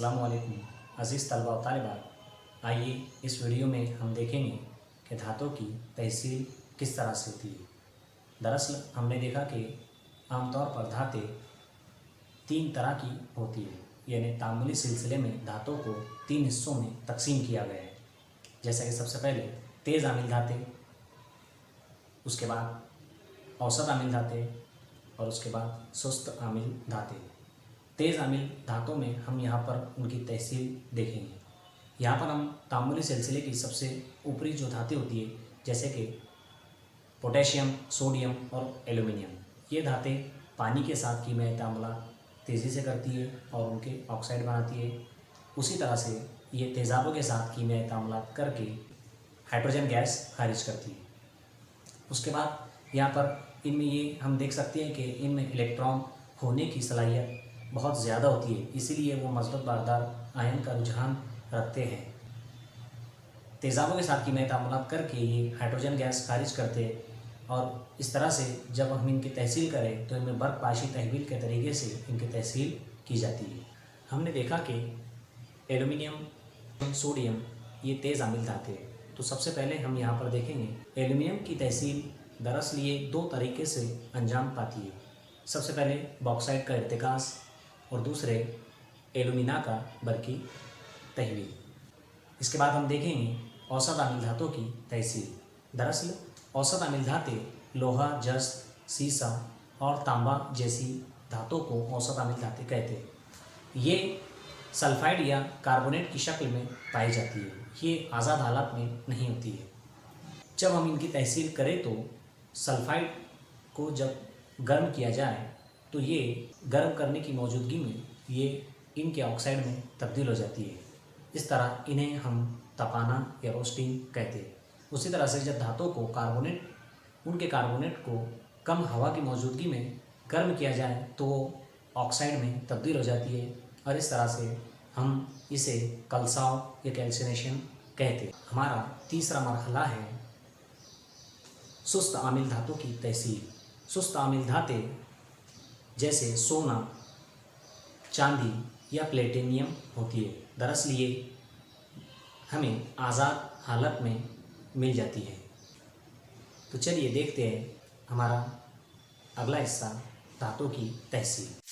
अस्सलामुअलैकुम अज़ीज़ तलबा व तालिबात, आइए इस वीडियो में हम देखेंगे कि धातों की तहसील किस तरह से होती है। दरअसल हमने देखा कि आमतौर पर धातें तीन तरह की होती है, यानी तामुली सिलसिले में धातों को तीन हिस्सों में तकसीम किया गया है। जैसा कि सबसे पहले तेज़ आमिल धातें, उसके बाद औसत आमिल धातें और उसके बाद सुस्त आमिल धातें। तेज़ आमिल धातों में हम यहाँ पर उनकी तहसील देखेंगे। यहाँ पर हम तामुली सिलसिले की सबसे ऊपरी जो धातें होती है, जैसे कि पोटेशियम, सोडियम और एल्यूमिनियम, ये धातें पानी के साथ कीमियाई तामुलात तेज़ी से करती है और उनके ऑक्साइड बनाती है। उसी तरह से ये तेज़ाबों के साथ कीमियाई तामुलात करके हाइड्रोजन गैस खारिज करती है। उसके बाद यहाँ पर इनमें ये हम देख सकते हैं कि इनमें इलेक्ट्रॉन होने की सलाहियत बहुत ज़्यादा होती है, इसीलिए वो मज़बूत बारदार आयन का रुझान रखते हैं। तेज़ाबों के साथ कीमियाई तामुलात करके ये हाइड्रोजन गैस खारिज करते हैं और इस तरह से जब हम इनकी तहसील करें तो इनमें बर्क पाशी तहवील के तरीके से इनकी तहसील की जाती है। हमने देखा कि एल्यूमिनियम, सोडियम ये तेज़ आमिल धातें हैं। तो सबसे पहले हम यहाँ पर देखेंगे एल्यूमिनियम की तहसील दरअसल ये दो तरीके से अंजाम पाती है। सबसे पहले बॉक्साइड का इर्तिकाज़ और दूसरे एल्यूमिना का बरकी तहवील। इसके बाद हम देखेंगे औसत आमिल धातों की तहसील। दरअसल औसत आमिल धातें लोहा, जस्त, सीसा और तांबा जैसी धातों को औसत आमिल धातें कहते हैं। ये सल्फाइड या कार्बोनेट की शक्ल में पाई जाती है, ये आज़ाद हालत में नहीं होती है। जब हम इनकी तहसील करें तो सल्फाइड को जब गर्म किया जाए तो ये गर्म करने की मौजूदगी में ये इनके ऑक्साइड में तब्दील हो जाती है। इस तरह इन्हें हम तपाना या रोस्टिंग कहते हैं। उसी तरह से जब धातों को उनके कार्बोनेट को कम हवा की मौजूदगी में गर्म किया जाए तो वो ऑक्साइड में तब्दील हो जाती है और इस तरह से हम इसे कलसाव या कैल्सिनेशन कहते हैं। हमारा तीसरा मरहला है सुस्त आमिल धातों की तहसील। सुस्त आमिल धातें जैसे सोना, चांदी या प्लेटिनियम होती है। दरअसल ये हमें आज़ाद हालत में मिल जाती है। तो चलिए देखते हैं हमारा अगला हिस्सा, धातों की तहसील।